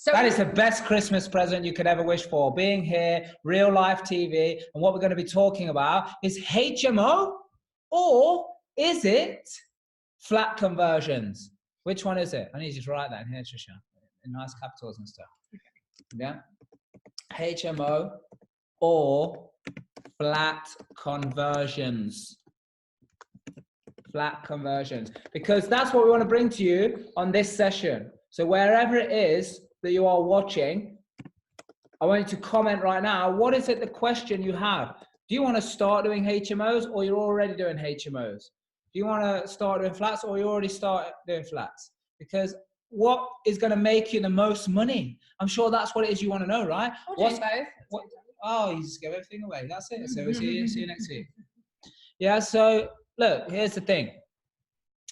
So that is the best Christmas present you could ever wish for. Being here, real life TV, and what we're going to be talking about is HMO, or is it flat conversions? Which one is it? I need you to write that in here, Trisha, in nice capitals and stuff. Yeah, HMO or flat conversions. Flat conversions, because that's what we want to bring to you on this session. So wherever it is that you are watching, I want you to comment right now. What is it, the question you have? Do you want to start doing HMOs, or you're already doing HMOs? Do you want to start doing flats, or you already start doing flats? Because what is going to make you the most money? I'm sure that's what it is you want to know, right? What's both? Oh, you just give everything away. That's it. So we'll see you next week. Yeah, so look, here's the thing.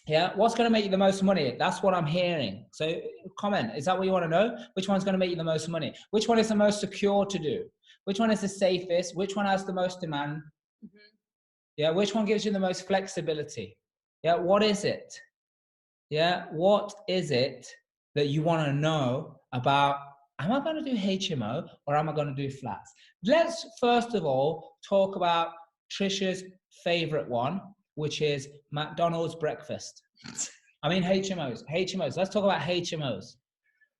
Yeah, what's going to make you the most money? That's what I'm hearing. So comment, is that what you want to know? Which one's going to make you the most money? Which one is the most secure to do? Which one is the safest? Which one has the most demand? Yeah, which one gives you the most flexibility? Yeah, what is it? Yeah, what is it that you want to know about? Am I going to do HMO or am I going to do flats? Let's first of all talk about Trisha's favorite one, which is McDonald's breakfast. I mean HMOs. Let's talk about HMOs.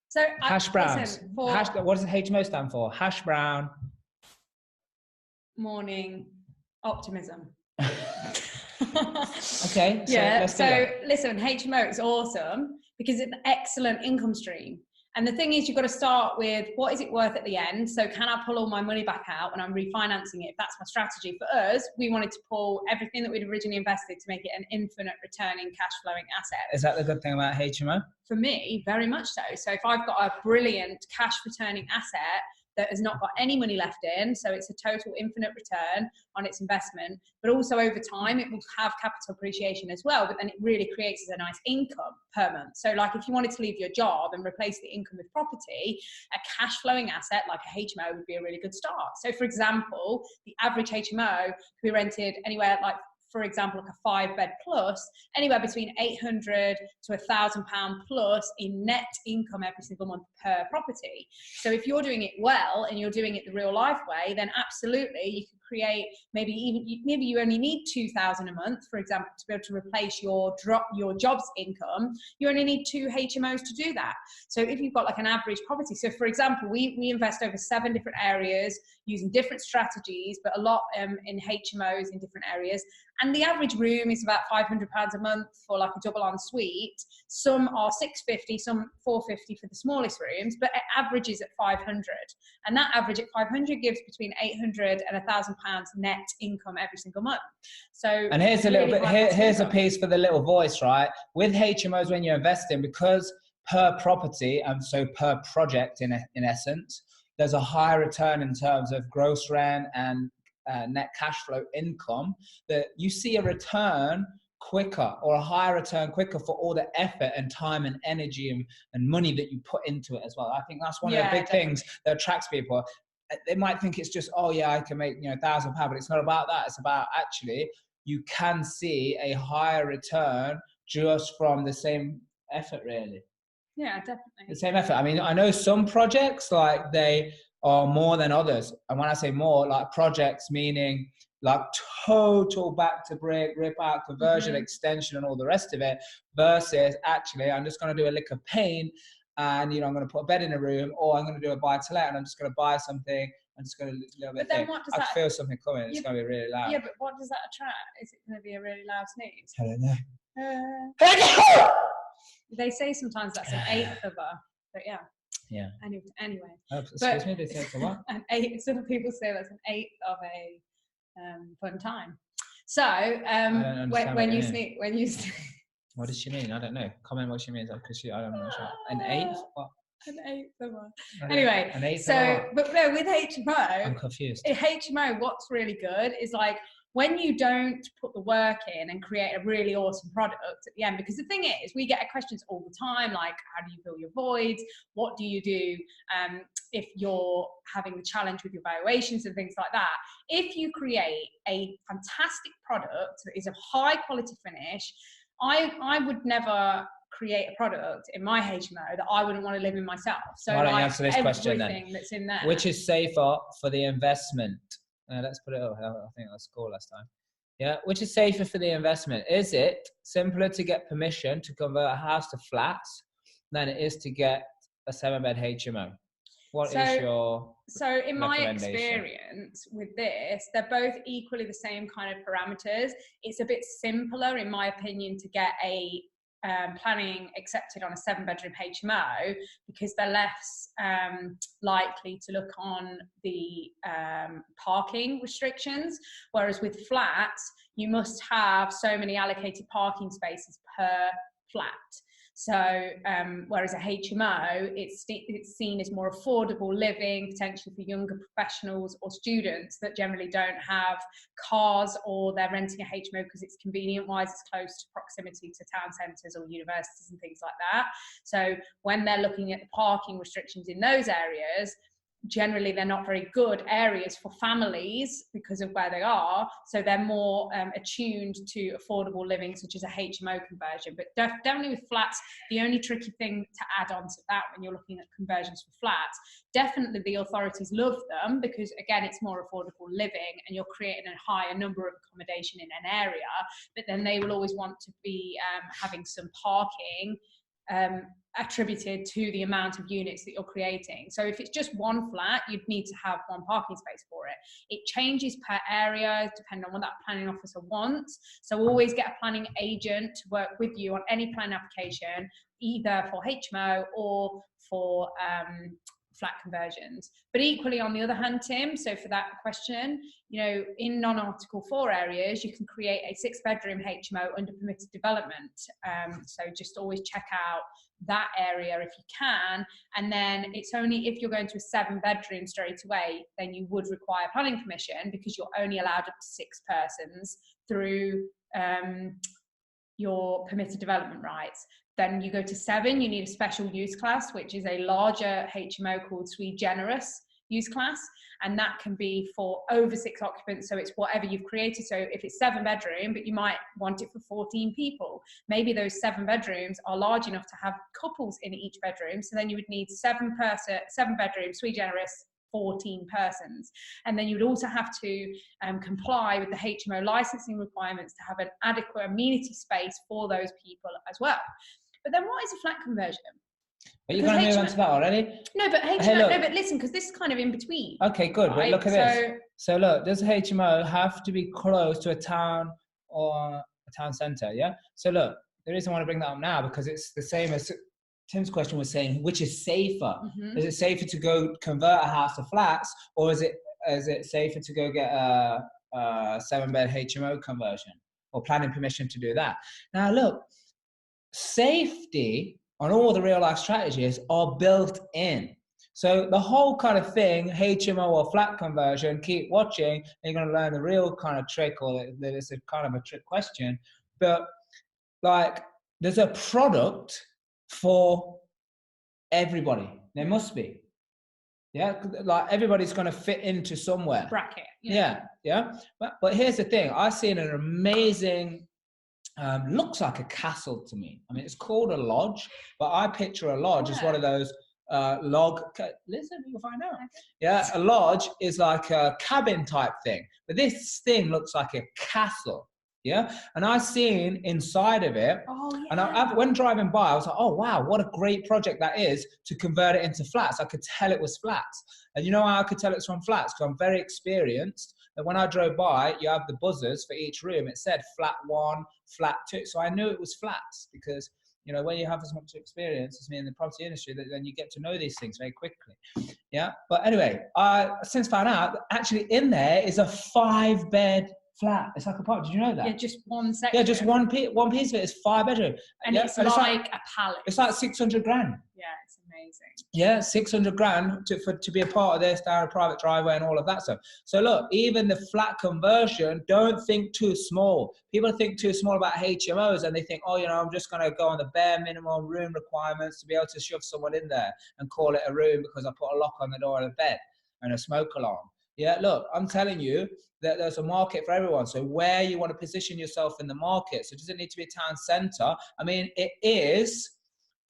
So hash browns. Listen, what does HMO stand for? Hash brown. Morning optimism. Okay. So listen, HMO is awesome because it's an excellent income stream. And the thing is, you've got to start with what is it worth at the end? So can I pull all my money back out when I'm refinancing it? If that's my strategy. For us, we wanted to pull everything that we'd originally invested to make it an infinite returning cash flowing asset. Is that the good thing about HMO? For me, very much so. So if I've got a brilliant cash returning asset that has not got any money left in, so it's a total infinite return on its investment, but also over time it will have capital appreciation as well, but then it really creates a nice income per month. So like if you wanted to leave your job and replace the income with property, a cash flowing asset like a HMO would be a really good start. So for example, the average HMO could be rented anywhere like, for example, like a 5-bed plus, anywhere between £800 to £1,000 plus in net income every single month per property. So if you're doing it well and you're doing it the real life way, then absolutely you can create maybe you only need £2,000 a month, for example, to be able to replace your job's income. You only need 2 HMOs to do that. So if you've got like an average property, so for example, we invest over 7 different areas using different strategies, but a lot in HMOs in different areas. And the average room is about £500 a month for like a double en suite. Some are £650, some £450 for the smallest rooms, but it averages at £500. And that average at £500 gives between £800 and £1,000 net income every single month. So, and here's a little bit. Here's a piece for the little voice, right? With HMOs, when you're investing, because per property and so per project, in essence, there's a higher return in terms of gross rent and net cash flow income, that you see a return quicker, or a higher return quicker, for all the effort and time and energy and money that you put into it as well. I think that's one of the big things that attracts people. They might think it's just, oh yeah, I can make £1,000, but it's not about that. It's about actually you can see a higher return just from the same effort, really. Yeah, definitely. The same effort. I mean, I know some projects, like, they are more than others. And when I say more, like projects meaning like total back to brick, rip out, conversion, extension, and all the rest of it, versus actually I'm just going to do a lick of paint and, I'm going to put a bed in a room, or I'm going to do a buy to let and I'm just going to buy something. I'm just going to do a little bit. But then what does I feel something coming. It's going to be really loud. Yeah, but what does that attract? Is it going to be a really loud sneeze? I don't know. They say sometimes that's an eighth of a, but yeah. Yeah. Anyway. Oh, excuse me, they say it's a what? Some people say that's an eighth of a fun time. So when you sneeze. What does she mean? I don't know. Comment what she means, because I don't know. An eighth? What? An eighth of a. Anyway, an eighth but no, with HMO, I'm confused. HMO, what's really good is like when you don't put the work in and create a really awesome product at the end, because the thing is, we get questions all the time, like, how do you fill your voids? What do you do if you're having the challenge with your valuations and things like that? If you create a fantastic product that is of high quality finish, I would never create a product in my HMO that I wouldn't want to live in myself. So why don't you like answer this question then? everything that's in there. Which is safer for the investment? Let's put it up. I think that's score last time. Yeah, which is safer for the investment? Is it simpler to get permission to convert a house to flats than it is to get a 7-bed HMO? What is your So in my recommendation? Experience with this, they're both equally the same kind of parameters. It's a bit simpler, in my opinion, to get a planning accepted on a 7-bedroom HMO because they're less likely to look on the parking restrictions. Whereas with flats, you must have so many allocated parking spaces per flat. So whereas a HMO, it's seen as more affordable living, potentially for younger professionals or students that generally don't have cars, or they're renting a HMO because it's convenient wise, it's close to proximity to town centres or universities and things like that. So when they're looking at the parking restrictions in those areas, generally they're not very good areas for families because of where they are, so they're more attuned to affordable living, such as a HMO conversion. But definitely with flats, the only tricky thing to add on to that when you're looking at conversions for flats, definitely the authorities love them because again it's more affordable living and you're creating a higher number of accommodation in an area, but then they will always want to be having some parking attributed to the amount of units that you're creating. So if it's just one flat, you'd need to have one parking space for it. It changes per area depending on what that planning officer wants. So always get a planning agent to work with you on any planning application, either for HMO or for flat conversions. But equally, on the other hand, Tim, so for that question, in non-Article 4 areas, you can create a 6-bedroom HMO under permitted development. So just always check out that area if you can. And then it's only if you're going to a 7-bedroom straight away, then you would require planning permission because you're only allowed up to 6 persons through your permitted development rights. Then you go to 7, you need a special use class, which is a larger HMO called sui generis use class. And that can be for over 6 occupants. So it's whatever you've created. So if it's 7-bedroom, but you might want it for 14 people, maybe those 7 bedrooms are large enough to have couples in each bedroom. So then you would need 7-bedroom sui generis, 14 persons. And then you would also have to comply with the HMO licensing requirements to have an adequate amenity space for those people as well. But then what is a flat conversion? Are you going to move on to that already? No, but HMO, hey, no, but listen, because this is kind of in between. Okay, good. Right? But look at this. So look, does HMO have to be close to a town or a town centre? Yeah. So look, the reason I want to bring that up now because it's the same as Tim's question was saying, which is safer? Mm-hmm. Is it safer to go convert a house to flats, or is it safer to go get a 7-bed HMO conversion or planning permission to do that? Now look, safety on all the real life strategies are built in. So the whole kind of thing, HMO or flat conversion, keep watching and you're going to learn the real kind of trick, or that it's a kind of a trick question. But like, there's a product for everybody. There must be. Yeah, like everybody's going to fit into somewhere. Bracket. Yeah. But here's the thing. I've seen an amazing, looks like a castle to me. I mean, it's called a lodge, but I picture a lodge as one of those listen, you'll find out. Yeah, a lodge is like a cabin type thing, but this thing looks like a castle. Yeah, and I've seen inside of it. Oh, yeah. And when driving by, I was like, oh wow, what a great project that is to convert it into flats. I could tell it was flats, and you know how I could tell it's from flats? Because I'm very experienced. And when I drove by, you have the buzzers for each room. It said flat 1, flat 2, so I knew it was flats because when you have as much experience as me in the property industry, then you get to know these things very quickly. Yeah, but anyway, I since found out that actually in there is a 5-bed flat. It's like a part. Did you know that? Yeah, just one section. Yeah, just one piece of it is 5 bedroom. And it's like a palace. It's like 600 grand. Yeah, it's amazing. Yeah, 600 grand to be a part of this, down a private driveway and all of that stuff. So look, even the flat conversion, don't think too small. People think too small about HMOs and they think, oh, I'm just going to go on the bare minimum room requirements to be able to shove someone in there and call it a room because I put a lock on the door of the bed and a smoke alarm. Yeah, look, I'm telling you that there's a market for everyone. So where you want to position yourself in the market. So does it need to be a town center? I mean, it is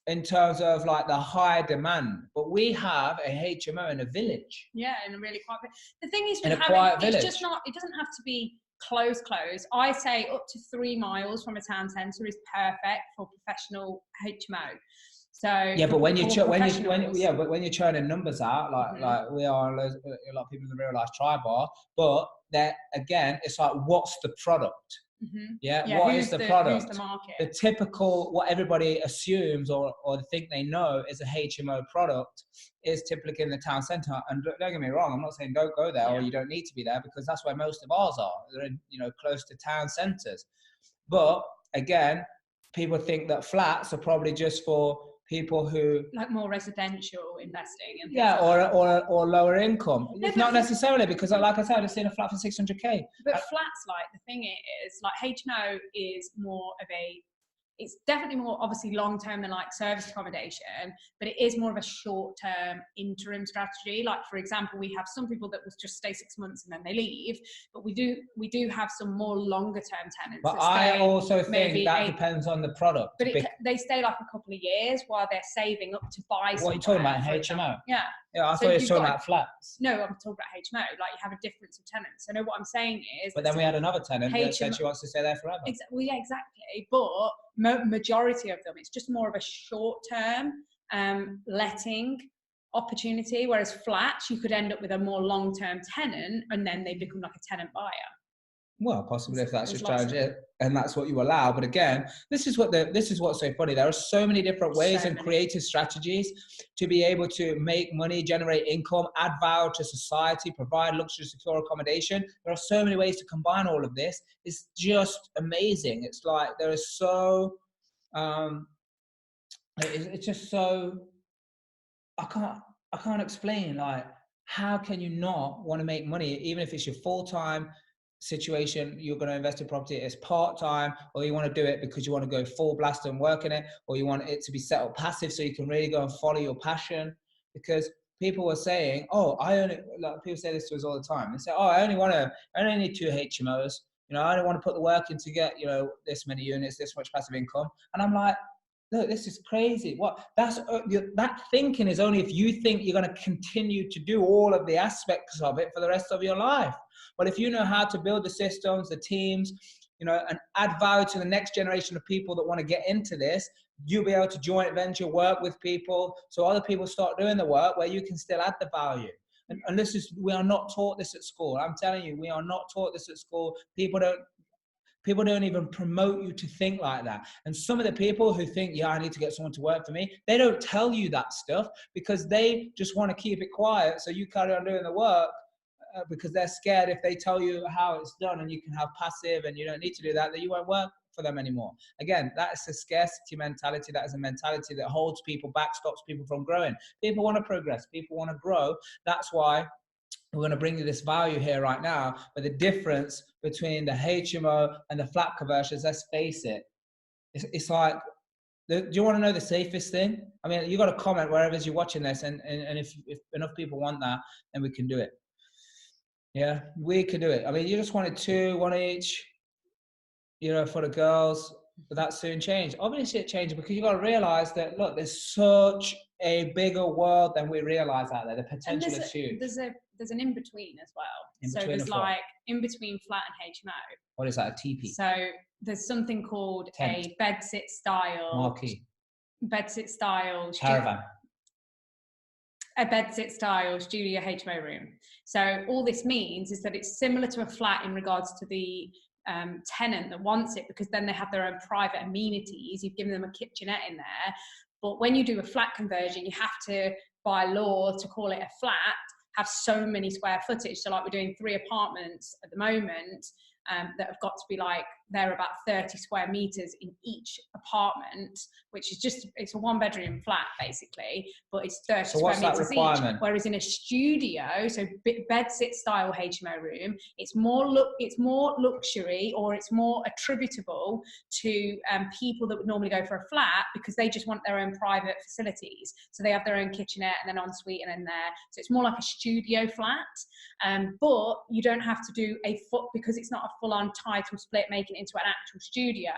in terms of like the high demand, but we have a HMO in a village. Yeah, in a really quiet. The thing is, In with a having, quiet it's village. just not. It doesn't have to be close. I say up to 3 miles from a town centre is perfect for professional HMO. So yeah, but when you when you're churning numbers out, like we are, a lot of people in the real life try bar, but that again, it's like, what's the product? Yeah, what is the product? Who's the market? The typical, what everybody assumes or think they know is a HMO product is typically in the town centre. And don't get me wrong, I'm not saying don't go there or you don't need to be there, because that's where most of ours are. They're in, close to town centres. But again, people think that flats are probably just for people who like more residential investing and or lower income. It's not necessarily, because like I said, I've seen a flat for 600k. But flats, like, the thing is, like, HMO is more of a, it's definitely more obviously long term than like service accommodation, but it is more of a short term interim strategy. Like, for example, we have some people that will just stay 6 months and then they leave, but we do have some more longer term tenants. But I also think that depends on the product. But they stay like a couple of years while they're saving up to buy. What are you talking about, HMO? Yeah. Yeah, I thought you were talking about flats. No, I'm talking about HMO. Like, you have a difference of tenants. So no, what I'm saying is. But then we had another tenant that said she wants to stay there forever. Well, yeah, exactly. But majority of them, it's just more of a short-term letting opportunity. Whereas flats, you could end up with a more long-term tenant, and then they become like a tenant buyer. Well, possibly, if that's your strategy and that's what you allow. But again, this is what's so funny. There are so many different ways and creative strategies to be able to make money, generate income, add value to society, provide luxury, secure accommodation. There are so many ways to combine all of this. It's just amazing. It's like there is so, it's just so, I can't explain, like, how can you not want to make money, even if it's your full-time situation, you're going to invest in property as part-time, or you want to do it because you want to go full blast and work in it, or you want it to be set up passive so you can really go and follow your passion. Because people were saying, people say this to us all the time. They say, I only need 2 HMOs. I don't want to put the work in to get, this many units, this much passive income. And I'm like, look, this is crazy. That thinking is only if you think you're going to continue to do all of the aspects of it for the rest of your life. But if you know how to build the systems, the teams, and add value to the next generation of people that want to get into this, you'll be able to joint venture work with people, so other people start doing the work where you can still add the value. And we are not taught this at school. I'm telling you, we are not taught this at school. People don't even promote you to think like that. And some of the people who think, I need to get someone to work for me, they don't tell you that stuff because they just want to keep it quiet so you carry on doing the work, because they're scared if they tell you how it's done and you can have passive and you don't need to do that you won't work for them anymore. Again, that is a scarcity mentality. That is a mentality that holds people back, stops people from growing. People want to progress. People want to grow. That's why we're going to bring you this value here right now. But the difference between the HMO and the flat conversions, let's face it, it's like, do you want to know the safest thing? I mean, you got to comment wherever you're watching this, and if enough people want that, then we can do it. Yeah, we can do it. I mean, you just wanted 2, 1 each, for the girls, but that soon changed. Obviously it changed because you got to realize that, look, there's such a bigger world than we realize out there. The potential is huge. There's an in-between as well. There's like in between flat and HMO. What is that, a TP? So there's something called a bed-sit style. Marquee. Bed-sit style. Caravan. A bed-sit style studio HMO room. So all this means is that it's similar to a flat in regards to the tenant that wants it, because then they have their own private amenities. You've given them a kitchenette in there. But when you do a flat conversion, you have to, by law, to call it a flat, have so many square footage. So like, we're doing 3 apartments at the moment that have got to be like there are about 30 square meters in each apartment, which is just, it's a 1-bedroom flat basically, but it's 30 square meters each. Whereas in a studio, so bed sit style HMO room, it's more luxury, or it's more attributable to people that would normally go for a flat, because they just want their own private facilities. So they have their own kitchenette and then ensuite and in there. So it's more like a studio flat. But you don't have to do because it's not a full-on title split, making it into an actual studio.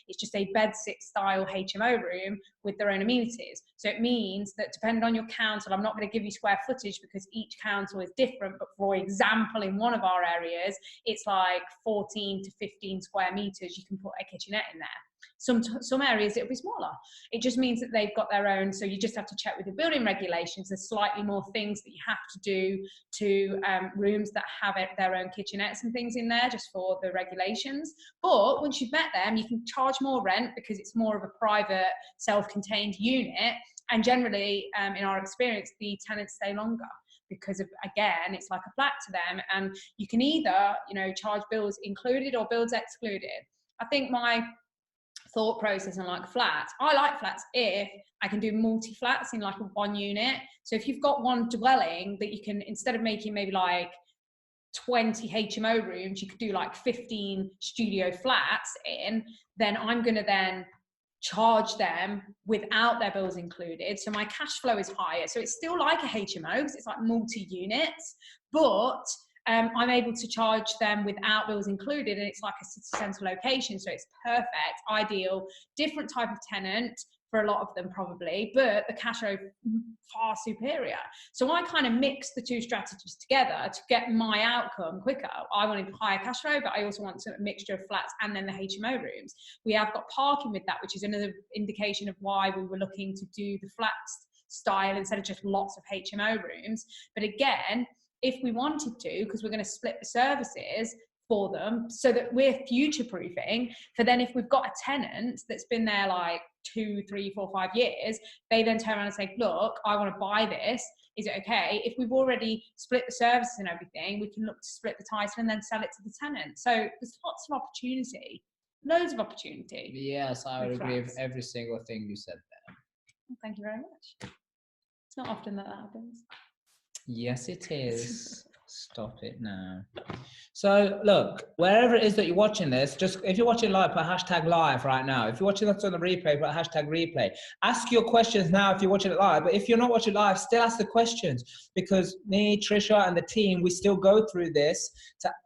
It's just a bed sit style HMO room with their own amenities. So it means that depending on your council, I'm not going to give you square footage because each council is different, but for example, in one of our areas, it's like 14 to 15 square meters. You can put a kitchenette in there. Some areas it'll be smaller. It just means that they've got their own, so you just have to check with the building regulations. There's slightly more things that you have to do to rooms that have their own kitchenettes and things in there, just for the regulations. But once you've met them, you can charge more rent because it's more of a private, self-contained unit. And generally, in our experience, the tenants stay longer, because of, again, it's like a flat to them. And you can either, charge bills included or bills excluded. I think my thought process on like flats, I like flats if I can do multi-flats in like a 1 unit. So if you've got one dwelling that you can, instead of making maybe like 20 HMO rooms, you could do like 15 studio flats in, then I'm going to then charge them without their bills included. So my cash flow is higher. So it's still like a HMO because it's like multi-units, but I'm able to charge them without bills included, and it's like a city centre location, so it's perfect, ideal, different type of tenant for a lot of them probably, but the cash flow far superior. So I kind of mix the two strategies together to get my outcome quicker. I wanted higher cash flow, but I also want a mixture of flats and then the HMO rooms. We have got parking with that, which is another indication of why we were looking to do the flats style instead of just lots of HMO rooms. But again, if we wanted to, because we're going to split the services for them so that we're future proofing, for then if we've got a tenant that's been there like 2, 3, 4, 5 years, they then turn around and say, look, I want to buy this. Is it okay? If we've already split the services and everything, we can look to split the title and then sell it to the tenant. So there's lots of opportunity, loads of opportunity. Yes, I would agree with every single thing you said there. Well, thank you very much. It's not often that happens. Yes, it is. Stop it now. So look, wherever it is that you're watching this, just if you're watching live, put #live right now. If you're watching this on the replay, put #replay. Ask your questions now if you're watching it live. But if you're not watching live, still ask the questions, because me, Trisha, and the team, we still go through this.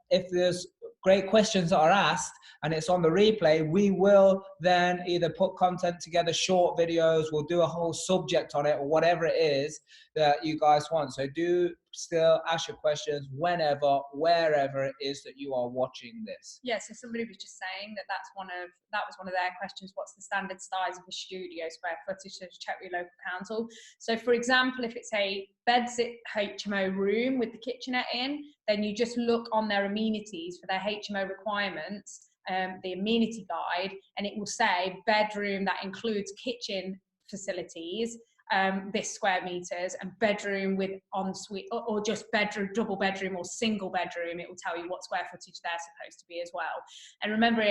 If there's great questions that are asked and it's on the replay, we will then either put content together, short videos, we'll do a whole subject on it, or whatever it is that you guys want. So do still ask your questions whenever, wherever it is that you are watching this. Yeah, so somebody was just saying that was one of their questions. What's the standard size of a studio square footage? So check with your local council. So for example, if it's a bed sit HMO room with the kitchenette in, then you just look on their amenities for their HMO requirements, the amenity guide, and it will say bedroom that includes kitchen facilities, this square meters, and bedroom with ensuite, or just bedroom, double bedroom or single bedroom. It will tell you what square footage they're supposed to be as well. And remember,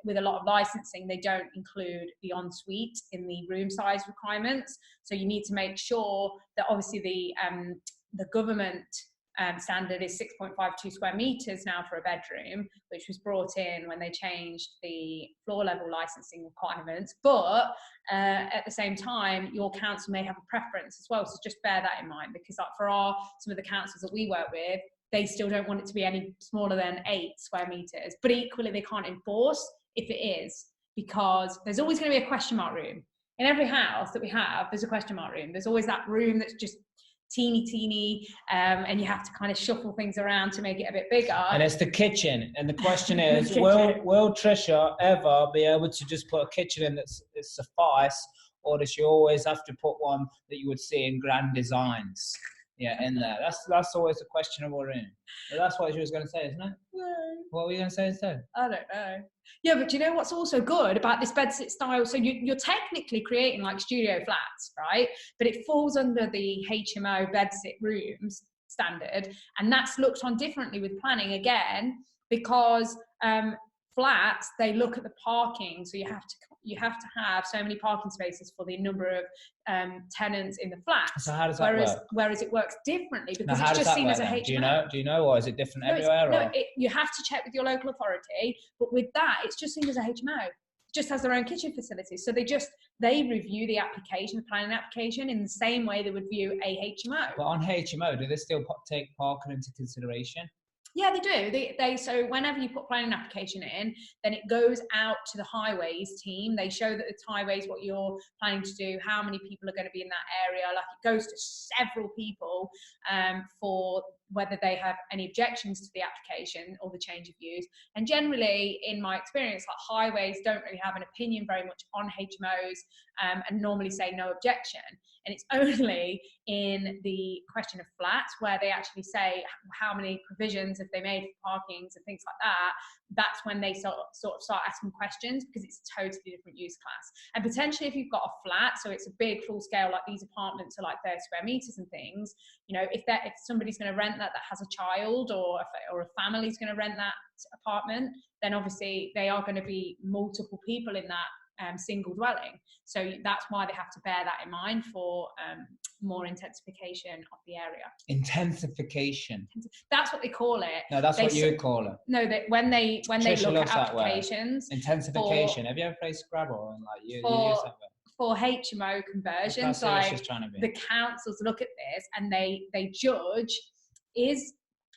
with a lot of licensing, they don't include the ensuite in the room size requirements. So you need to make sure that obviously the government standard is 6.52 square meters now for a bedroom, which was brought in when they changed the floor level licensing requirements. But at the same time, your council may have a preference as well. So just bear that in mind, because like for some of the councils that we work with, they still don't want it to be any smaller than 8 square meters. But equally, they can't enforce if it is, because there's always going to be a question mark room. In every house that we have, there's a question mark room. There's always that room that's just teeny, and you have to kind of shuffle things around to make it a bit bigger. And it's the kitchen. And the question is, will Trisha ever be able to just put a kitchen in that suffice, or does she always have to put one that you would see in Grand Designs? Yeah, in there. That's always the questionable room. But that's what she was going to say, isn't it? No. What were you going to say instead? I don't know. Yeah, but you know what's also good about this bedsit style? So you're technically creating like studio flats, right? But it falls under the HMO bedsit rooms standard, and that's looked on differently with planning again, because flats, they look at the parking, so you have to have so many parking spaces for the number of tenants in the flat. So how does that work? Whereas it works differently because Now, it's just seen as a HMO. Do you know, or is it different everywhere? You have to check with your local authority, but with that, it's just seen as a HMO. It just has their own kitchen facilities, so they review the application, the planning application, in the same way they would view a HMO. But on HMO, do they still take parking into consideration? Yeah, they do. So whenever you put planning application in, then it goes out to the highways team. They show that it's highways, what you're planning to do, how many people are going to be in that area. Like, it goes to several people for whether they have any objections to the application or the change of use. And generally, in my experience, like, highways don't really have an opinion very much on HMOs and normally say no objection. And it's only in the question of flats where they actually say how many provisions have they made for parkings and things like that. That's when they sort of start asking questions, because it's a totally different use class. And potentially, if you've got a flat, so it's a big full scale, like these apartments are like 30 square meters and things, you know, if somebody's going to rent that has a child, or a family's going to rent that apartment, then obviously they are going to be multiple people in that single dwelling. So that's why they have to bear that in mind for more intensification of the area. Intensification. That's what they call it. No, that's what you call it. No, when they look at applications. Intensification. Have you ever played Scrabble and like you use that word? For HMO conversions, like the councils look at this and they judge, is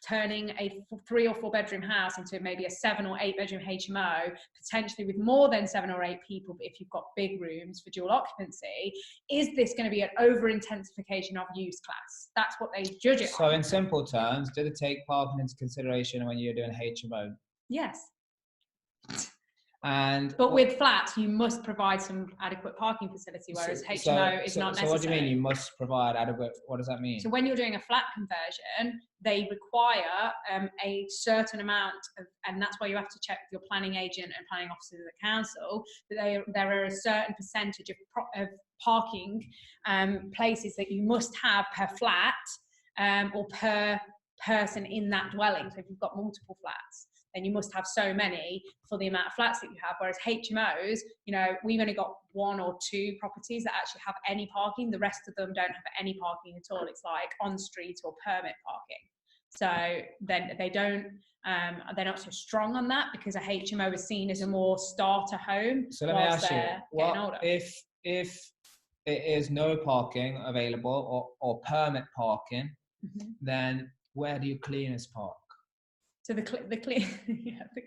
turning a 3 or 4 bedroom house into maybe a 7 or 8 bedroom HMO, potentially with more than 7 or 8 people, but if you've got big rooms for dual occupancy, is this going to be an over intensification of use class? That's what they judge it on. So in simple terms, do they take parking into consideration when you're doing HMO? Yes. But with flats, you must provide some adequate parking facility, whereas HMO is not necessary. So what do you mean you must provide adequate? What does that mean? So when you're doing a flat conversion, they require a certain amount of, and that's why you have to check with your planning agent and planning officers of the council, that there are a certain percentage of parking places that you must have per flat or per person in that dwelling. So if you've got multiple flats, then you must have so many for the amount of flats that you have. Whereas HMOs, you know, we've only got 1 or 2 properties that actually have any parking. The rest of them don't have any parking at all. It's like on street or permit parking. So then they don't, they're not so strong on that, because a HMO is seen as a more starter home. So let me ask you, what if it is no parking available or permit parking, then where do you cleaners park? So the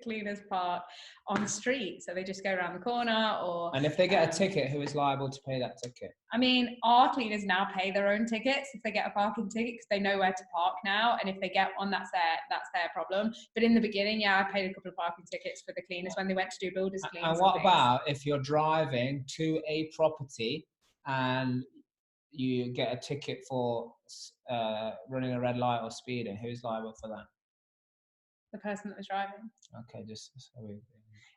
cleaners park on the street, so they just go around the corner. And if they get a ticket, who is liable to pay that ticket? I mean, our cleaners now pay their own tickets if they get a parking ticket, because they know where to park now, and if they get one, that's their problem. But in the beginning, I paid a couple of parking tickets for the cleaners when they went to do builders cleans. And what about if you're driving to a property and you get a ticket for running a red light or speeding? Who's liable for that? The person that was driving. Okay, just so we...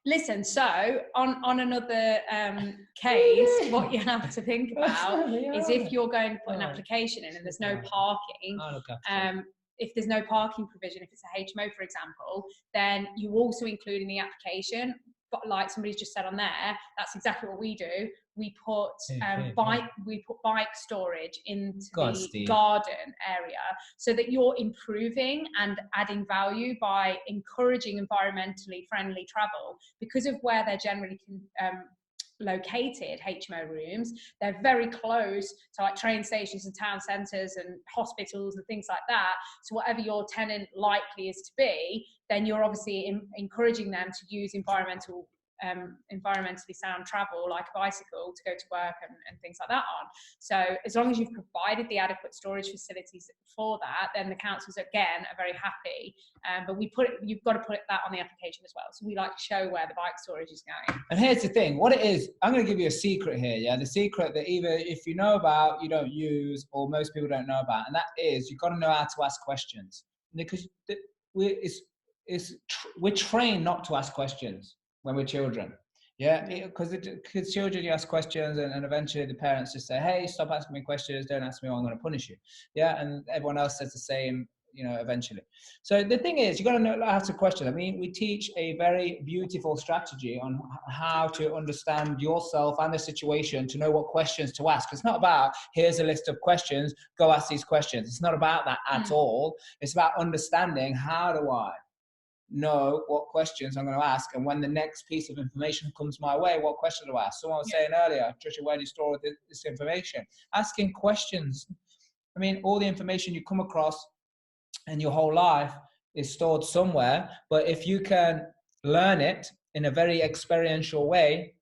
Listen, so on another case, what you have to think about is if you're going to put an application in and there's no parking, if there's no parking provision, if it's a HMO, for example, then you also include in the application, but like somebody's just said on there, that's exactly what we do. We put bike storage into the garden area, so that you're improving and adding value by encouraging environmentally friendly travel. Because of where they're generally located, HMO rooms, they're very close to like train stations and town centres and hospitals and things like that. So whatever your tenant likely is to be, then you're obviously encouraging them to use environmentally sound travel, like a bicycle, to go to work and things like that on. So as long as you've provided the adequate storage facilities for that, then the councils again are very happy. But you've got to put that on the application as well. So we like to show where the bike storage is going. And here's the thing, what it is, I'm going to give you a secret here, yeah? The secret that either if you know about, you don't use, or most people don't know about, and that is you've got to know how to ask questions. Because we're trained not to ask questions when we're children. Yeah, because children, you ask questions and eventually the parents just say, hey, stop asking me questions, don't ask me or I'm going to punish you. Yeah, and everyone else says the same, eventually. So the thing is, you got to know how to question. I mean, we teach a very beautiful strategy on how to understand yourself and the situation, to know what questions to ask. It's not about, here's a list of questions, go ask these questions. It's not about that at all. It's about understanding, how do I know what questions I'm going to ask, and when the next piece of information comes my way, what question do I ask? Someone was saying earlier, Trisha, where do you store this information? Asking questions. I mean, all the information you come across in your whole life is stored somewhere, but if you can learn it in a very experiential way,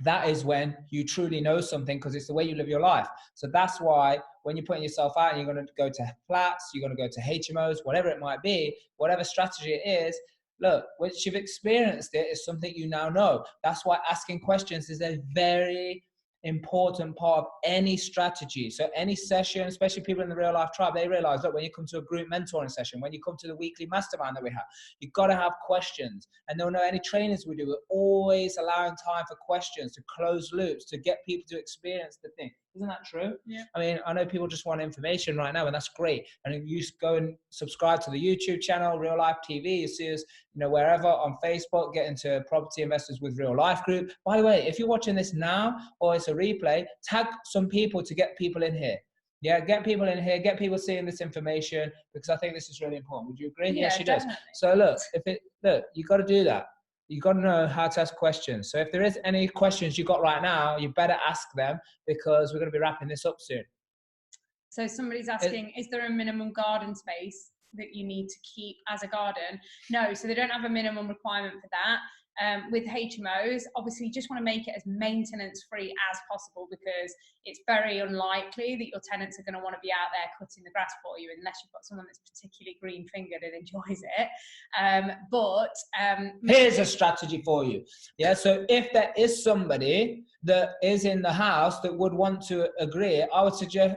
that is when you truly know something, because it's the way you live your life. So that's why when you're putting yourself out and you're going to go to flats, you're going to go to HMOs, whatever it might be, whatever strategy it is, look, once you've experienced it, it's something you now know. That's why asking questions is a very important part of any strategy. So any session, especially people in the real life tribe, they realize, look, when you come to a group mentoring session, when you come to the weekly mastermind that we have, you've got to have questions. And they'll know any trainings we do, we're always allowing time for questions, to close loops, to get people to experience the thing. Isn't that true? Yeah. I mean, I know people just want information right now, and that's great. And if you go and subscribe to the YouTube channel, Real Life TV, you see us, wherever, on Facebook, get into Property Investors with Real Life group. By the way, if you're watching this now or it's a replay, tag some people to get people in here. Yeah, get people in here, get people seeing this information, because I think this is really important. Would you agree? Yeah, yes, she definitely. does. So look, you got to do that. You got to know how to ask questions. So if there is any questions you got right now, you better ask them, because we're going to be wrapping this up soon. So somebody's asking, is there a minimum garden space that you need to keep as a garden? No, so they don't have a minimum requirement for that. With HMOs, obviously you just want to make it as maintenance free as possible, because it's very unlikely that your tenants are going to want to be out there cutting the grass for you, unless you've got someone that's particularly green fingered and enjoys it. Here's a strategy for you. Yeah, so if there is somebody that is in the house that would want to agree, I would suggest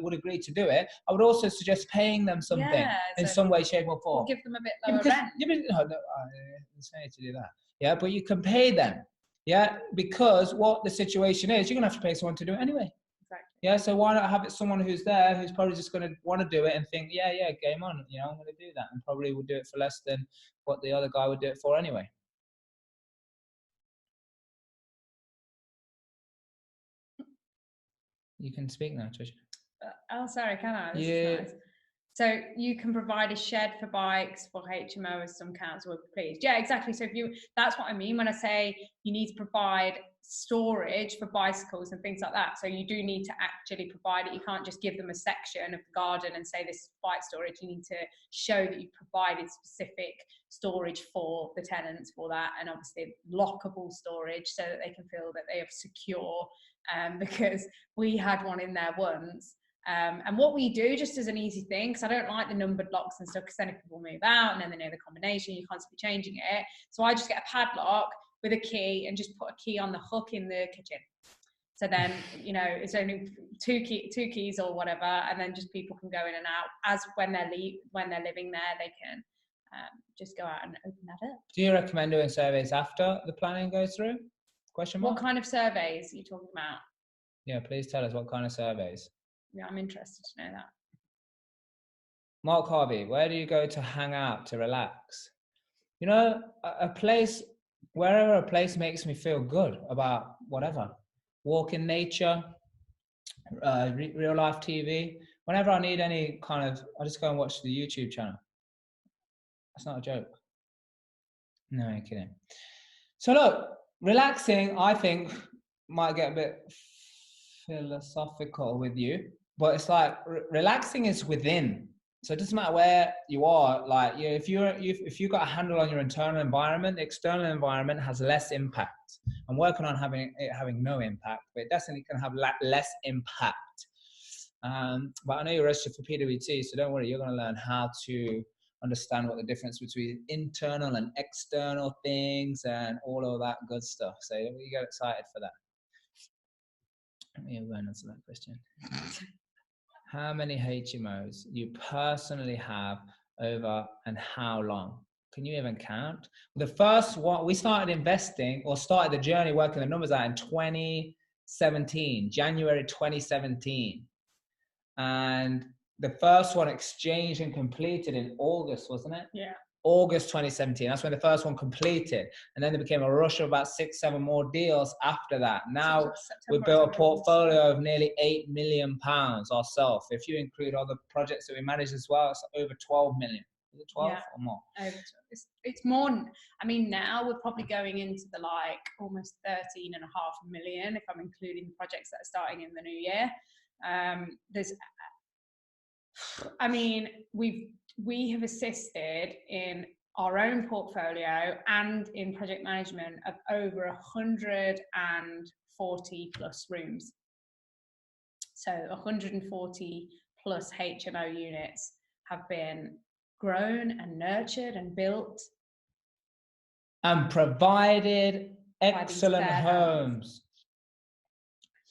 would agree to do it. I would also suggest paying them something in some way, shape, or form. Or give them a bit lower rent. No, I didn't say to do that. Yeah, but you can pay them. Yeah, because what the situation is, you're gonna have to pay someone to do it anyway. Exactly. Yeah, so why not have it someone who's there, who's probably just gonna want to do it and think, yeah, game on. I'm gonna do that, and probably would do it for less than what the other guy would do it for anyway. You can speak now, Trisha. Oh, sorry, can I? This is nice. So you can provide a shed for bikes for HMO, as some council would please. Yeah, exactly. So that's what I mean when I say you need to provide storage for bicycles and things like that. So you do need to actually provide it. You can't just give them a section of the garden and say this is bike storage. You need to show that you've provided specific storage for the tenants for that, and obviously lockable storage so that they can feel that they are secure. Because we had one in there once. And what we do, just as an easy thing, because I don't like the numbered locks and stuff, because then if people move out and then they know the combination, you can't be changing it. So I just get a padlock with a key and just put a key on the hook in the kitchen. So then, it's only two keys or whatever, and then just people can go in and out as when they're living there, they can just go out and open that up. Do you recommend doing surveys after the planning goes through? Question mark? What kind of surveys are you talking about? Yeah, please tell us what kind of surveys. Yeah, I'm interested to know that. Mark Harvey, where do you go to hang out, to relax? A place, wherever a place makes me feel good about whatever. Walk in nature, real life TV. Whenever I need any kind of, I just go and watch the YouTube channel. That's not a joke. No, I'm kidding. So look, relaxing, I think, might get a bit philosophical with you, but it's like relaxing is within. So it doesn't matter where you are. Like, if you've got a handle on your internal environment, the external environment has less impact. I'm working on having no impact, but it definitely can have less impact. But I know you're registered for PWT, so don't worry, you're going to learn how to understand what the difference between internal and external things and all of that good stuff. So you get excited for that. Let me answer that question. How many HMOs you personally have over, and how long? Can you even count? The first one, we started investing, or started the journey working the numbers out in 2017, January 2017. And the first one exchanged and completed in August, wasn't it? Yeah. August 2017. That's when the first one completed. And then there became a rush of about 6-7 more deals after that. Now we built a portfolio of nearly £8 million ourselves. If you include other projects that we manage as well, it's over 12 million. Is it 12 or more? It's more. I mean, now we're probably going into the like almost 13.5 million if I'm including the projects that are starting in the new year. I mean, we have assisted in our own portfolio and in project management of over 140 plus rooms. So 140 plus HMO units have been grown and nurtured and built. And provided excellent homes.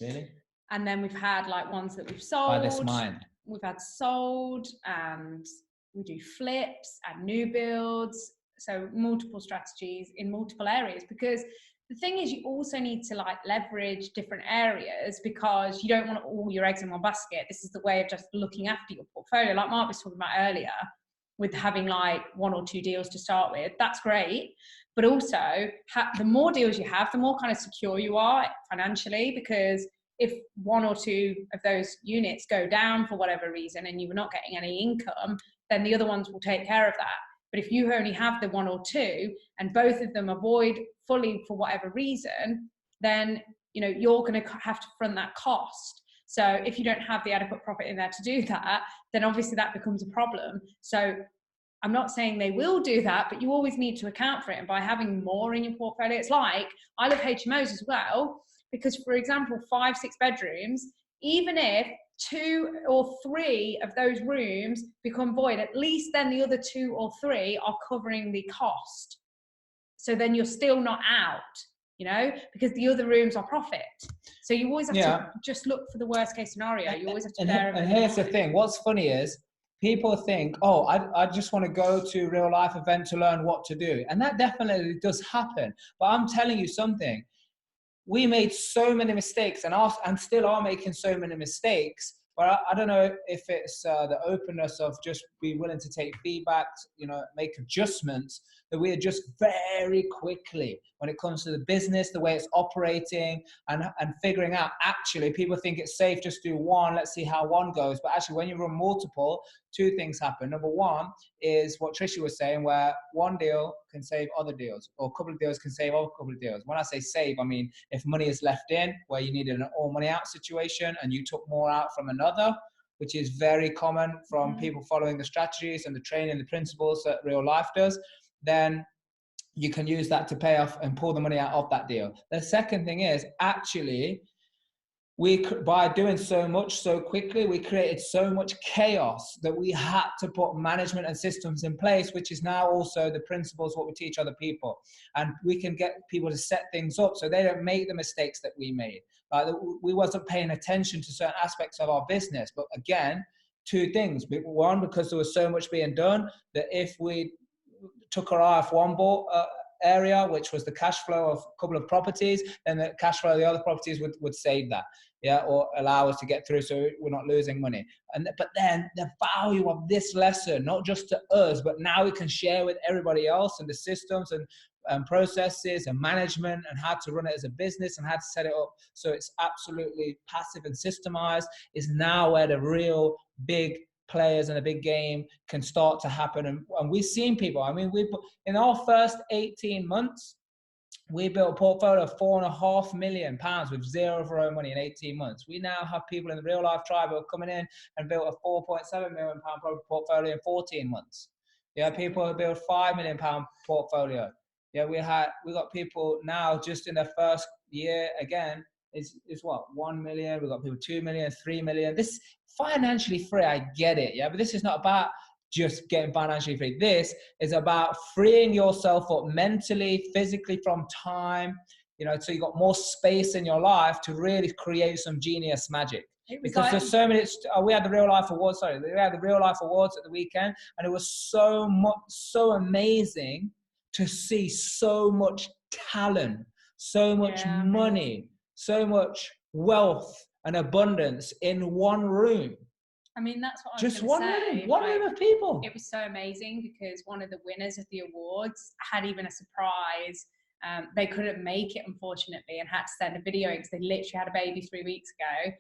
Really? And then we've had like ones that we've sold. By this mind. We've had sold, and we do flips and new builds. So multiple strategies in multiple areas, because the thing is you also need to like leverage different areas, because you don't want all your eggs in one basket. This is the way of just looking after your portfolio. Like Mark was talking about earlier, with having like 1 or 2 deals to start with, that's great. But also the more deals you have, the more kind of secure you are financially, because if 1 or 2 of those units go down for whatever reason and you're not getting any income, then the other ones will take care of that. But if you only have the 1 or 2 and both of them avoid fully for whatever reason, then you're going to have to front that cost. So if you don't have the adequate profit in there to do that, then obviously that becomes a problem. So I'm not saying they will do that, but you always need to account for it. And by having more in your portfolio, it's like, I love HMOs as well, because for example, 5-6 bedrooms, even if 2 or 3 of those rooms become void, at least then the other 2 or 3 are covering the cost. So then you're still not out, because the other rooms are profit. So you always have to just look for the worst case scenario. You always have to bear and here's the thing. What's funny is people think, oh, I just want to go to a real life event to learn what to do. And that definitely does happen. But I'm telling you something. We made so many mistakes and still are making so many mistakes. But I don't know if it's the openness of just be willing to take feedback, make adjustments, that we adjust very quickly when it comes to the business, the way it's operating, and figuring out, actually, people think it's safe, just do one, let's see how one goes. But actually, when you run multiple, 2 things happen. Number one is what Trisha was saying, where one deal can save other deals, or a couple of deals can save other couple of deals. When I say save, I mean if money is left in where you needed an all money out situation and you took more out from another, which is very common from people following the strategies and the training, the principles that real life does, then you can use that to pay off and pull the money out of that deal. The second thing is, actually, by doing so much so quickly, we created so much chaos that we had to put management and systems in place, which is now also the principles what we teach other people. And we can get people to set things up so they don't make the mistakes that we made. We wasn't paying attention to certain aspects of our business. But again, 2 things. One, because there was so much being done, that if we took our eye off one area, which was the cash flow of a couple of properties, then the cash flow of the other properties would save that, or allow us to get through so we're not losing money. But then the value of this lesson, not just to us, but now we can share with everybody else, and the systems and processes and management and how to run it as a business and how to set it up so it's absolutely passive and systemized, is now where the real big players in a big game can start to happen. And we've seen people, in our first 18 months, we built a portfolio of £4.5 million with zero of our own money in 18 months. We now have people in the real life tribe who are coming in and built a £4.7 million portfolio in 14 months. People who built £5 million portfolio. We got people now just in their first year again is what, 1 million. We've got people 2 million, 3 million. This financially free, I get it, but this is not about just getting financially free. This is about freeing yourself up mentally, physically from time, so you got more space in your life to really create some genius magic. Because there's so many. We had the real life awards. We had the real life awards at the weekend, and it was so amazing to see so much talent, so much money, so much wealth and abundance in one room. I mean, that's what I was Just going to say. one room of people. It was so amazing because one of the winners of the awards had even a surprise. They couldn't make it, unfortunately, and had to send a video because they literally had a baby 3 weeks ago.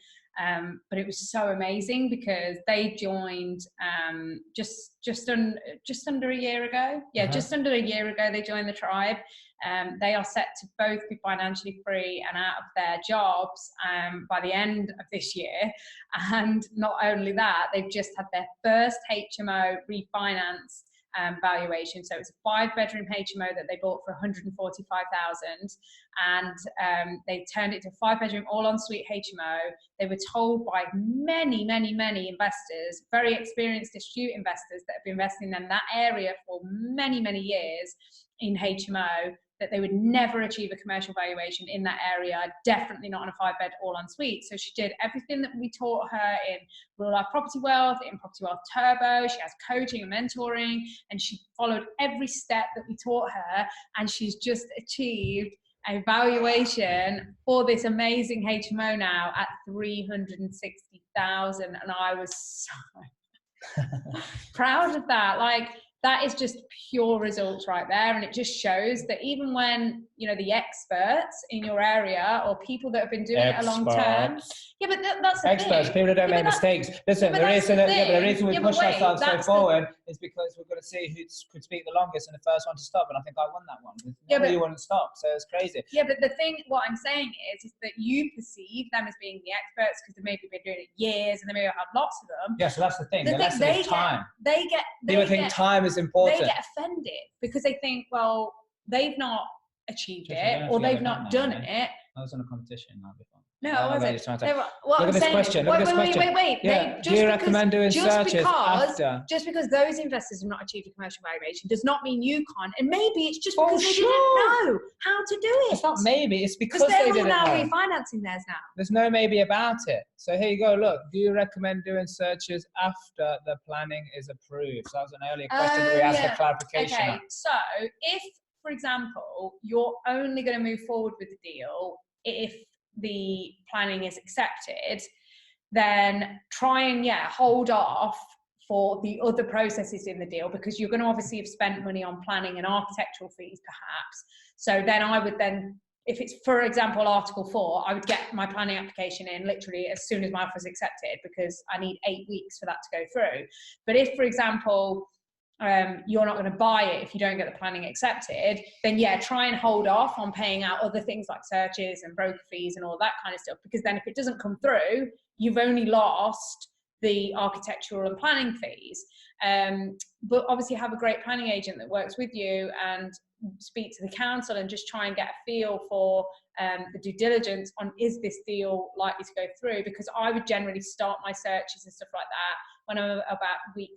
But it was so amazing because they joined just under a year ago. Yeah, just under a year ago they joined the tribe. They are set to both be financially free and out of their jobs by the end of this year. And not only that, they've just had their first HMO refinance valuation. So it's a 5-bedroom HMO that they bought for 145,000, and they turned it to a 5-bedroom all-en-suite HMO. They were told by many investors, very experienced, astute investors that have been investing in that area for many years in HMO, that they would never achieve a commercial valuation in that area, definitely not on a 5-bed all-en-suite. So she did everything that we taught her in Real Life Property Wealth, in Property Wealth Turbo. She has coaching and mentoring, and she followed every step that we taught her, and she's just achieved a valuation for this amazing HMO now at 360,000, and I was so proud of that. Like, that is just pure results right there. And it just shows that even when, you know, the experts in your area or people that have been doing it a long time. Yeah, but that's the experts, thing. people who don't make mistakes. Listen, the reason we push ourselves so forward is because we're going to see who could speak the longest and the first one to stop. And I think I won that one. Nobody wouldn't stop, so it's crazy. Yeah, but the thing, what I'm saying is that you perceive them as being the experts because they've maybe been doing it years and they maybe have lots of them. Yeah, so that's the thing. The lesson is time. People think time is important. They get offended because they think, well, they've not achieved it or they've not done it. I was in a competition now before. No, I wasn't. Look at this question. Wait. Yeah. Do you recommend doing searches after? Just because those investors have not achieved a commercial valuation does not mean you can't. And maybe it's just because they didn't know how to do it. It's not maybe. It's because they didn't know. They're all now refinancing theirs now. There's no maybe about it. So here you go. Look, do you recommend doing searches after the planning is approved? So that was an earlier question that we asked for clarification. Okay. So if, for example, you're only going to move forward with the deal if the planning is accepted, then try and hold off for the other processes in the deal, because you're going to obviously have spent money on planning and architectural fees perhaps. So then I would then, if it's, for example, Article 4, I would get my planning application in literally as soon as my offer is accepted, because I need 8 weeks for that to go through. But if, for example, you're not going to buy it if you don't get the planning accepted, then try and hold off on paying out other things like searches and broker fees and all that kind of stuff, because then if it doesn't come through, you've only lost the architectural and planning fees. But obviously have a great planning agent that works with you and speak to the council and just try and get a feel for the due diligence on, is this deal likely to go through? Because I would generally start my searches and stuff like that when I'm about week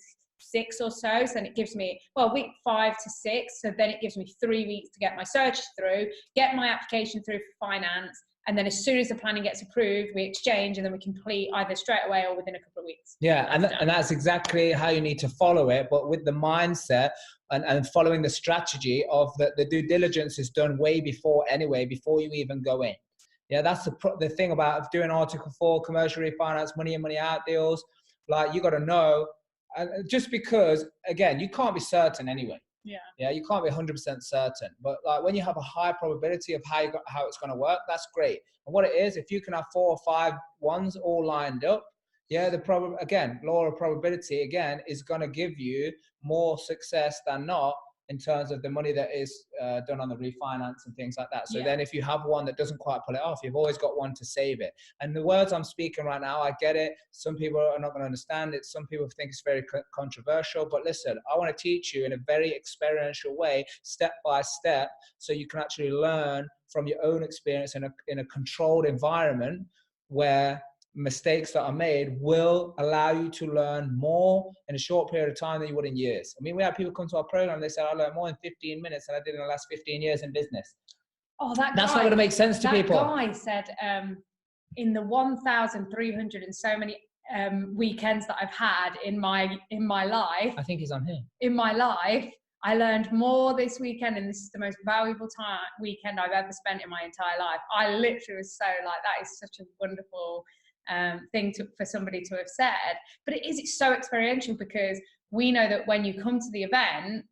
6 or so. So then it gives me, week 5 to 6. So then it gives me 3 weeks to get my searches through, get my application through for finance. And then as soon as the planning gets approved, we exchange, and then we complete either straight away or within a couple of weeks. Yeah, and that's exactly how you need to follow it, but with the mindset and following the strategy of the due diligence is done way before anyway, before you even go in. Yeah, that's the thing about doing Article 4, commercial refinance, money in, money out deals. Like, you got to know. And just because, again, you can't be certain anyway. Yeah, you can't be 100% certain. But like, when you have a high probability of how it's going to work, that's great. And what it is, if you can have 4 or 5 ones all lined up, law of probability again is going to give you more success than not in terms of the money that is done on the refinance and things like that. So then if you have one that doesn't quite pull it off, you've always got one to save it. And the words I'm speaking right now, I get it. Some people are not going to understand it. Some people think it's very controversial. But listen, I want to teach you in a very experiential way, step by step, so you can actually learn from your own experience in a controlled environment where mistakes that are made will allow you to learn more in a short period of time than you would in years. I mean, we have people come to our program, they say, I learned more in 15 minutes than I did in the last 15 years in business. That's not going to make sense to people. That guy said, in the 1,300 and so many weekends that I've had in my life, I think he's on here. In my life, I learned more this weekend, and this is the most valuable weekend I've ever spent in my entire life. I literally was so like, that is such a wonderful thing for somebody to have said, but it's so experiential, because we know that when you come to the event,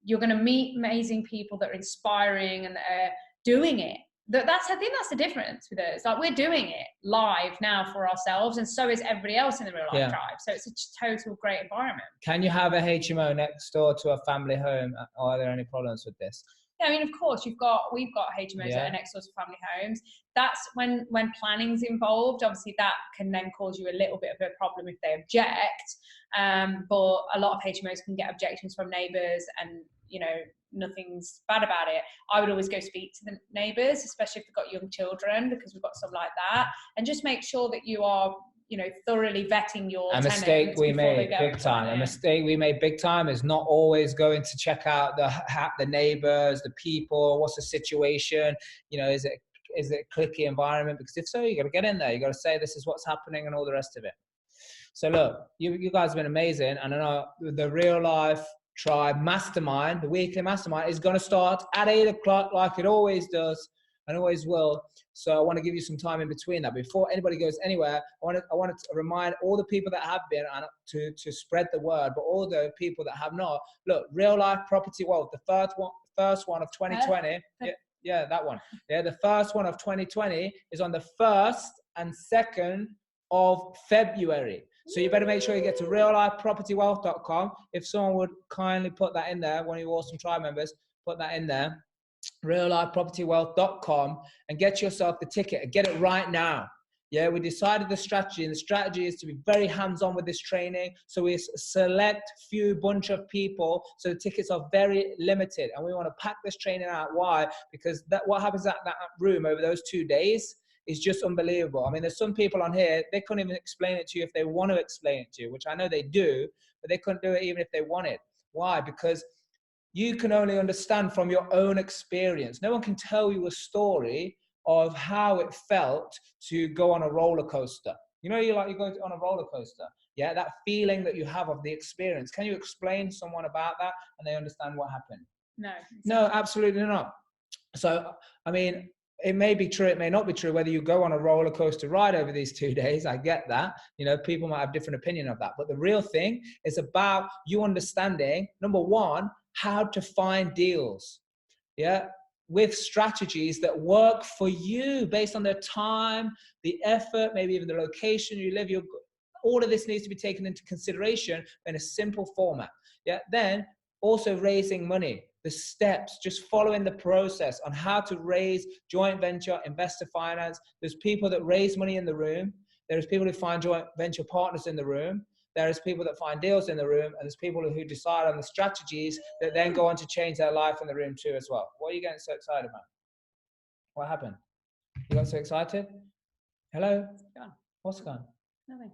you're going to meet amazing people that are inspiring and that are doing it. I think that's the difference with us. Like, we're doing it live now for ourselves, and so is everybody else in the Real Life Tribe. So it's a total great environment. Can you have a HMO next door to a family home? Or are there any problems with this? Yeah, I mean, of course, we've got HMOs that are next door to family homes. That's when planning's involved. Obviously, that can then cause you a little bit of a problem if they object. But a lot of HMOs can get objections from neighbours, and nothing's bad about it. I would always go speak to the neighbours, especially if they've got young children, because we've got stuff like that, and just make sure that you are thoroughly vetting your tenants. A mistake we made big time. A mistake we made big time is not always going to check out the neighbors, the people. What's the situation? Is it a cliquey environment? Because if so, you got to get in there. You got to say this is what's happening and all the rest of it. So look, you guys have been amazing, and I know the Real Life Tribe Mastermind, the weekly mastermind, is going to start at 8 o'clock like it always does and always will. So I want to give you some time in between that. Before anybody goes anywhere, I want to remind all the people that have been to spread the word, but all the people that have not. Look, Real Life Property Wealth, the first one of 2020. Yeah, that one. Yeah, the first one of 2020 is on the 1st and 2nd of February. So you better make sure you get to reallifepropertywealth.com. If someone would kindly put that in there, one of your awesome tribe members, put that in there, reallifepropertywealth.com, and get yourself the ticket and get it right now. Yeah, we decided the strategy, and the strategy is to be very hands-on with this training. So we select few bunch of people, so the tickets are very limited, and we want to pack this training out. Why? Because what happens at that room over those 2 days is just unbelievable. I mean, there's some people on here, they couldn't even explain it to you if they want to explain it to you, which I know they do, but they couldn't do it even if they wanted. Why? Because you can only understand from your own experience. No one can tell you a story of how it felt to go on a roller coaster. You go on a roller coaster. Yeah, that feeling that you have of the experience. Can you explain to someone about that and they understand what happened? No. No, absolutely not. So, I mean, it may be true, it may not be true, whether you go on a roller coaster ride over these 2 days. I get that. People might have different opinion of that. But the real thing is about you understanding, number one, how to find deals. Yeah. With strategies that work for you based on the time, the effort, maybe even the location you live. All of this needs to be taken into consideration in a simple format. Yeah. Then also raising money. The steps, just following the process on how to raise joint venture investor finance. There's people that raise money in the room. There's people who find joint venture partners in the room. There's people that find deals in the room, and there's people who decide on the strategies that then go on to change their life in the room too as well. What are you getting so excited about? What happened? You got so excited? Hello? Gone. What's gone? Nothing.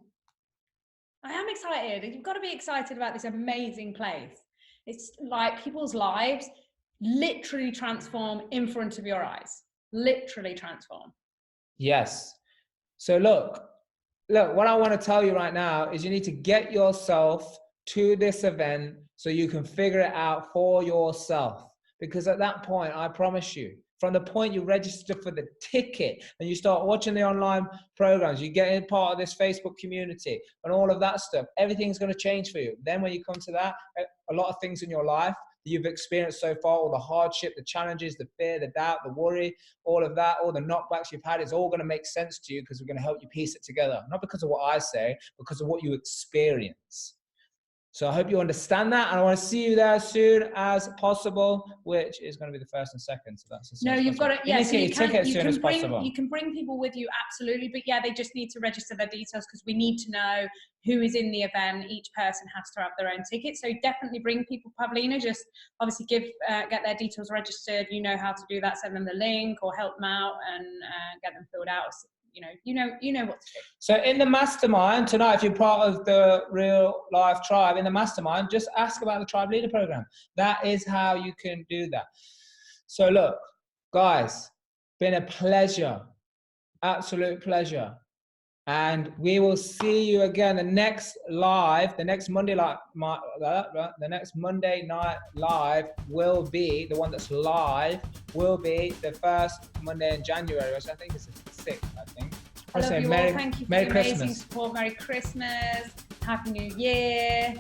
I am excited. You've got to be excited about this amazing place. It's like people's lives literally transform in front of your eyes. Literally transform. Yes. So look, what I want to tell you right now is you need to get yourself to this event so you can figure it out for yourself. Because at that point, I promise you, from the point you register for the ticket and you start watching the online programs, you get in part of this Facebook community and all of that stuff, everything's going to change for you. Then when you come to that, a lot of things in your life that you've experienced so far, all the hardship, the challenges, the fear, the doubt, the worry, all of that, all the knockbacks you've had, it's all going to make sense to you because we're going to help you piece it together. Not because of what I say, because of what you experience. So I hope you understand that, and I want to see you there as soon as possible, which is going to be the 1st and 2nd. So that's you've got it. Yeah, so you can as soon as possible. You can bring people with you, absolutely, but yeah, they just need to register their details because we need to know who is in the event. Each person has to have their own ticket, so definitely bring people. Pavlina, just obviously get their details registered. You know how to do that. Send them the link or help them out and get them filled out. You know what to do. So in the mastermind tonight, if you're part of the Real Life Tribe, in the mastermind, just ask about the Tribe Leader Program. That is how you can do that. So look, guys, been a pleasure, absolute pleasure. And we will see you again the next Monday night live will be the one that's live will be the first Monday in January, which I think is the 6th, I love say you all. Merry, Thank you for Merry your amazing Christmas. support. Merry Christmas. Happy New Year.